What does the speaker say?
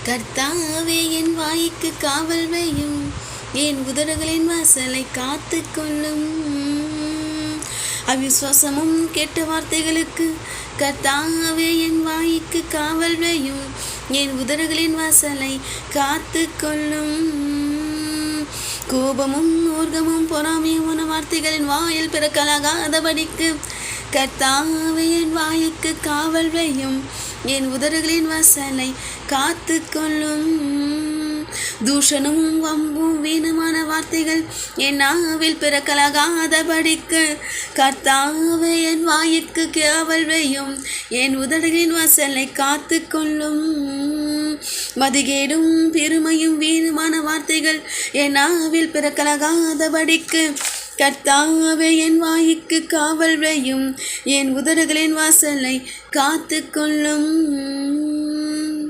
கர்த்தாவே என் வாய்க்கு காவல் வையும், என் உதடுகளின் வாசலை காத்து கொள்ளும். அவிசுவாசமும் கெட்ட வார்த்தைகளுக்கு கர்த்தாவே என் வாய்க்கு காவல் வையும், என் உதடுகளின் வாசலை காத்து கொள்ளும். கோபமும் ஊர்கமும் பொறாமையுமான வார்த்தைகளின் வாயில் பிறக்கலாகாதபடிக்கு கர்த்தாவே என் வாய்க்கு காவல் வையும், என் உதடுகளின் வாசலை காத்து கொள்ளும். தூஷணமும் வம்பும் வீணமான வார்த்தைகள் என் நாவில் பிறக்கலாகாதபடிக்கு கர்த்தாவே என் வாய்க்கு காவல் வையும், என் உதடுகளின் வாசலை காத்து கொள்ளும். மதிகேடும் பெருமையும் வீணமான வார்த்தைகள் என் நாவில் பிறக்கலாகாதபடிக்கு கர்த்தாவே என் வாய்க்கு காவல் வையும், என் உதடுகளின் வாசலை காத்து கொள்ளும்.